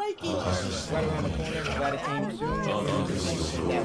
Right around the corner, glad it came soon. That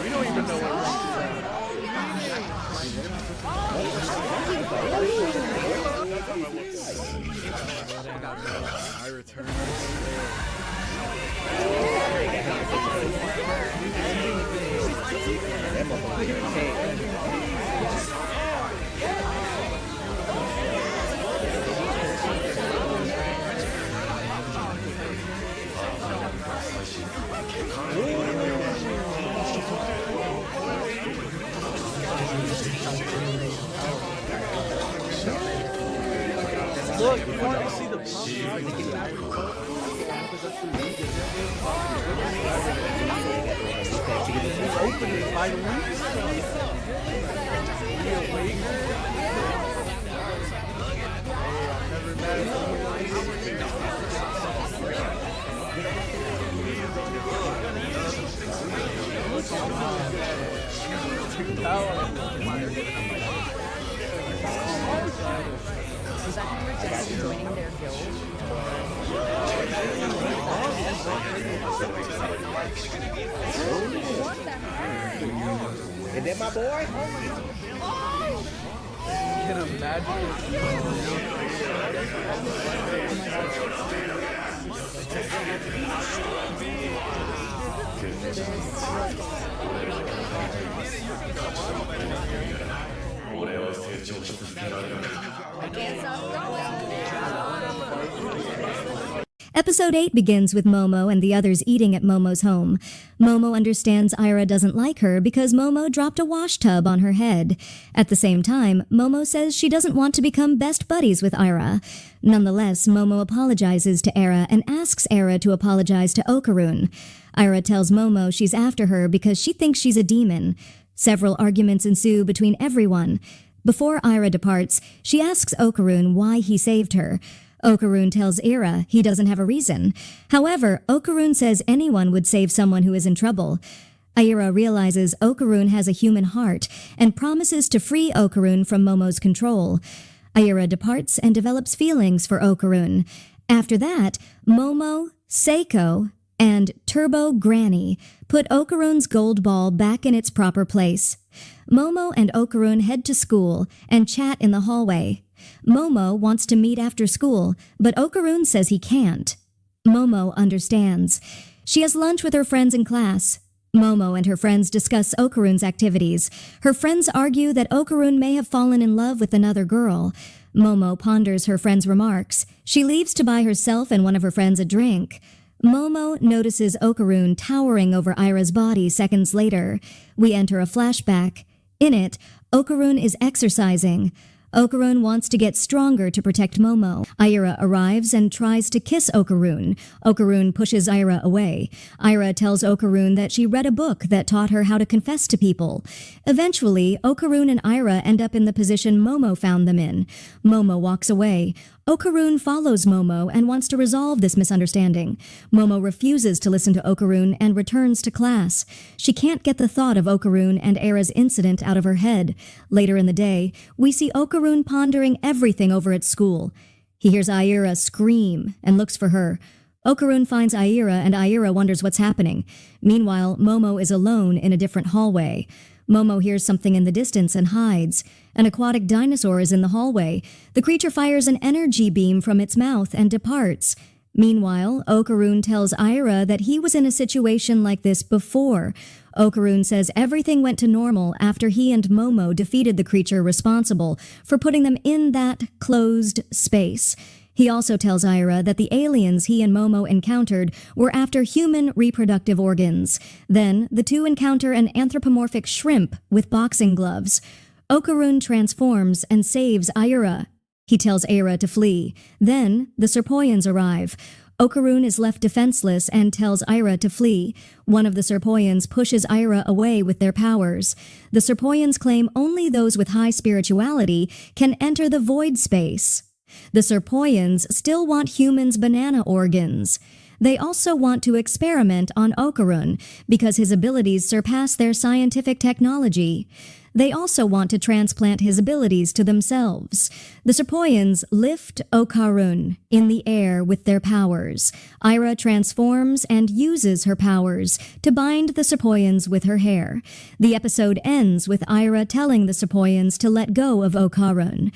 We don't even know what I return. Look, you want to see the open it by the Joining their guild. Is that my boy? Can imagine. Episode 8 begins with Momo and the others eating at Momo's home. Momo understands Ira doesn't like her because Momo dropped a wash tub on her head. At the same time, Momo says she doesn't want to become best buddies with Ira. Nonetheless, Momo apologizes to Ira and asks Ira to apologize to Okarun. Ira tells Momo she's after her because she thinks she's a demon. Several arguments ensue between everyone. Before Ira departs, she asks Okarun why he saved her. Okarun tells Ira he doesn't have a reason. However, Okarun says anyone would save someone who is in trouble. Ira realizes Okarun has a human heart and promises to free Okarun from Momo's control. Ira departs and develops feelings for Okarun. After that, Momo, Seiko, and Turbo Granny put Okarun's gold ball back in its proper place. Momo and Okarun head to school and chat in the hallway. Momo wants to meet after school, but Okarun says he can't. Momo understands. She has lunch with her friends in class. Momo and her friends discuss Okarun's activities. Her friends argue that Okarun may have fallen in love with another girl. Momo ponders her friend's remarks. She leaves to buy herself and one of her friends a drink. Momo notices Okarun towering over Ira's body seconds later. We enter a flashback. In it, Okarun is exercising. Okarun wants to get stronger to protect Momo. Ira arrives and tries to kiss Okarun. Okarun pushes Ira away. Ira tells Okarun that she read a book that taught her how to confess to people. Eventually, Okarun and Ira end up in the position Momo found them in. Momo walks away. Okarun follows Momo and wants to resolve this misunderstanding. Momo refuses to listen to Okarun and returns to class. She can't get the thought of Okarun and Ira's incident out of her head. Later in the day, we see Okarun pondering everything over at school. He hears Ira scream and looks for her. Okarun finds Ira and Ira wonders what's happening. Meanwhile, Momo is alone in a different hallway. Momo hears something in the distance and hides. An aquatic dinosaur is in the hallway. The creature fires an energy beam from its mouth and departs. Meanwhile, Okarun tells Ira that he was in a situation like this before. Okarun says everything went to normal after he and Momo defeated the creature responsible for putting them in that closed space. He also tells Ira that the aliens he and Momo encountered were after human reproductive organs. Then, the two encounter an anthropomorphic shrimp with boxing gloves. Okarun transforms and saves Aira. He tells Aira to flee. Then, the Serpoians arrive. Okarun is left defenseless and tells Aira to flee. One of the Serpoians pushes Aira away with their powers. The Serpoians claim only those with high spirituality can enter the void space. The Serpoians still want humans' banana organs. They also want to experiment on Okarun because his abilities surpass their scientific technology. They also want to transplant his abilities to themselves. The Serpoians lift Okarun in the air with their powers. Aira transforms and uses her powers to bind the Serpoians with her hair. The episode ends with Aira telling the Serpoians to let go of Okarun.